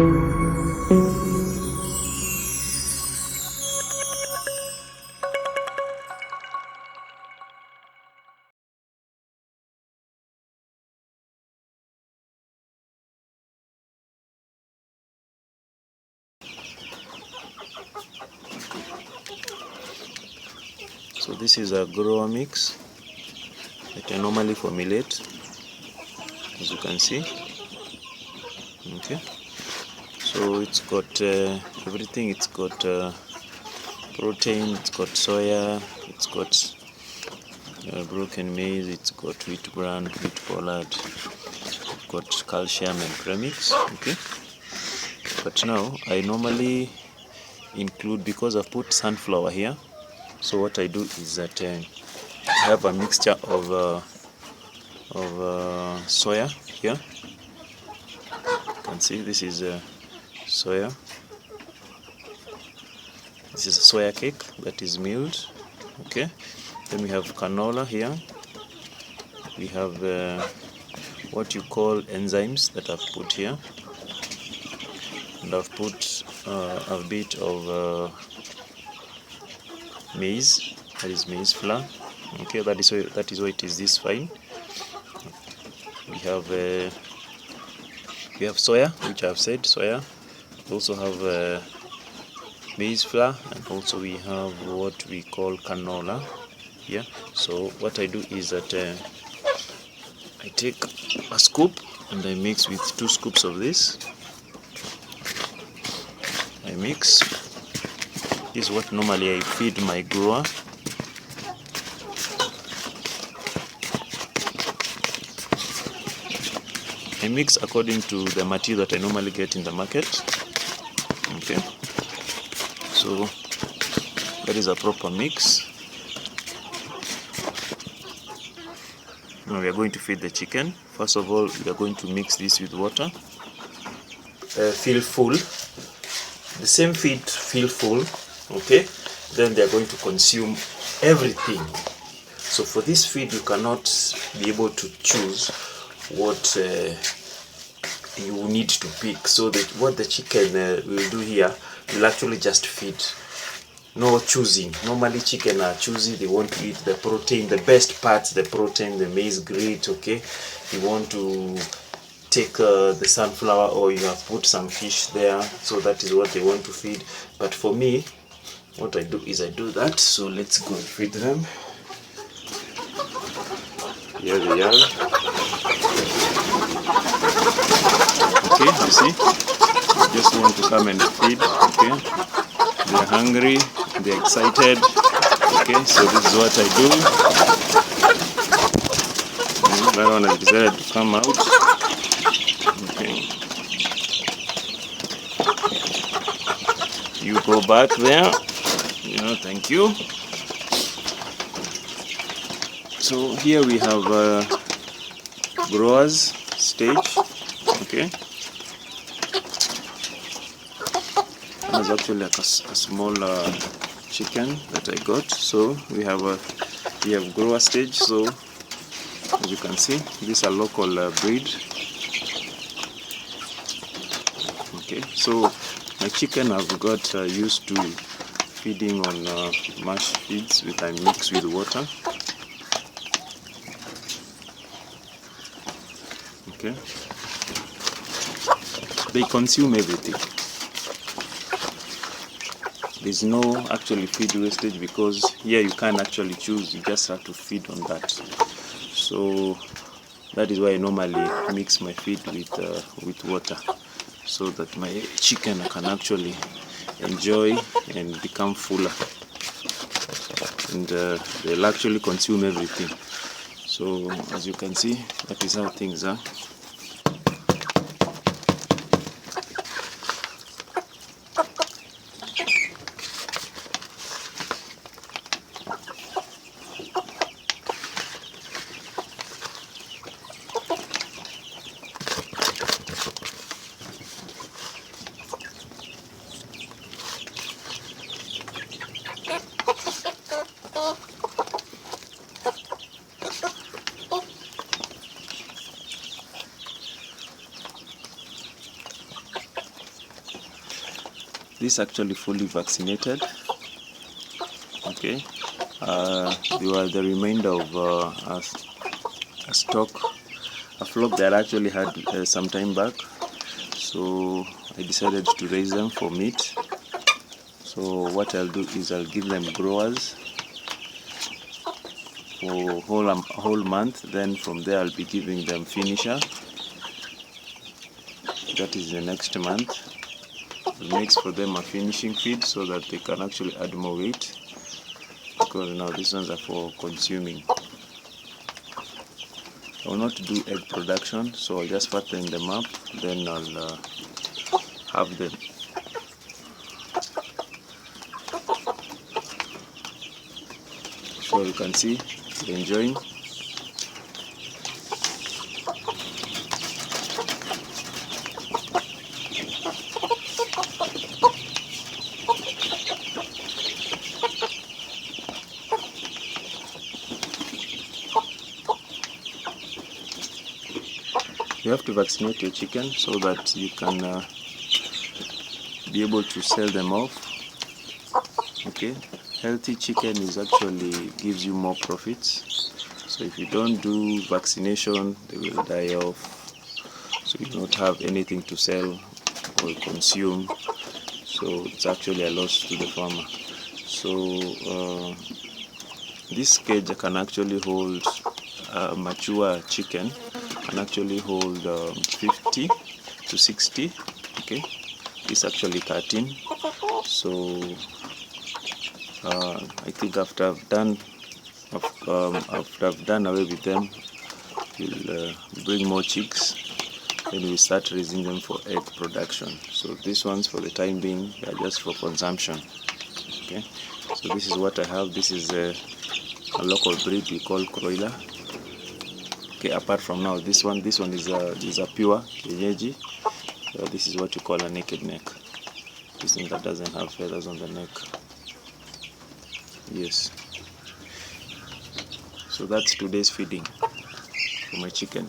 So this is a grower mix that I normally formulate, as you can see. Okay, so it's got everything. It's got protein, it's got soya, it's got broken maize, it's got wheat bran, wheat pollard, it's got calcium and premix. Okay, but now I normally include, because I've put sunflower here, so what I do is that I have a mixture of soya here. You can see this is soya. This is a soya cake that is milled. Okay, then we have canola here. We have what you call enzymes that I've put here, and I've put a bit of maize, that is maize flour. Okay, that is why it is this fine. We have soya, which I've said soya. We also have maize flour, and also we have what we call canola here. So what I do is that I take a scoop and I mix with 2 scoops of this. I mix. This is what normally I feed my grower. I mix according to the material that I normally get in the market. Okay, so that is a proper mix. Now we are going to feed the chicken. First of all, we are going to mix this with water. Fill full. The same feed fill full. Okay, then they are going to consume everything. So for this feed, you cannot be able to choose what you need to pick. So that what the chicken will do here will actually just feed. No choosing. Normally chicken are choosy. They want to eat the protein, the best parts, the protein, the maize grit. Okay, you want to take the sunflower, or you have put some fish there, so that is what they want to feed. But for me, what I do is I do that. So let's go and feed them. Here they are. Okay, you see, just want to come and feed. Okay, they're hungry, they're excited. Okay, so this is what I do. And that one has decided to come out. Okay, you go back there. Thank you. So here we have growers stage. Okay, there's actually like a small chicken that I got. So we have grower stage. So as you can see, this is a local breed. Okay, so my chicken I've got used to feeding on mash feeds which I mix with water. Okay, they consume everything. There's no actually feed wastage, because here you can't actually choose, you just have to feed on that. So that is why I normally mix my feed with water, so that my chicken can actually enjoy and become fuller, and they'll actually consume everything. So as you can see, that is how things are. This actually fully vaccinated. Okay, they were the remainder of a stock, a flock that I actually had some time back. So I decided to raise them for meat. So what I'll do is I'll give them growers for a whole month. Then from there I'll be giving them finisher. That is the next month. I'll mix for them a finishing feed so that they can actually add more weight, because now these ones are for consuming. I will not do egg production, so I'll just fatten them up, then I'll have them. So you can see they're enjoying. You have to vaccinate your chicken so that you can be able to sell them off. Okay, healthy chicken is actually gives you more profits. So if you don't do vaccination, they will die off. So you don't have anything to sell or consume. So it's actually a loss to the farmer. So this cage can actually hold mature chicken. Can actually hold 50 to 60. Okay, it's actually 13. So I think after I've done away with them, we'll bring more chicks, then we'll start raising them for egg production. So these ones for the time being are just for consumption. Okay, so this is what I have. This is a local breed we call broiler. Okay, apart from now, this one is a pure kienyeji. This is what you call a naked neck. This thing that doesn't have feathers on the neck. Yes. So that's today's feeding for my chicken.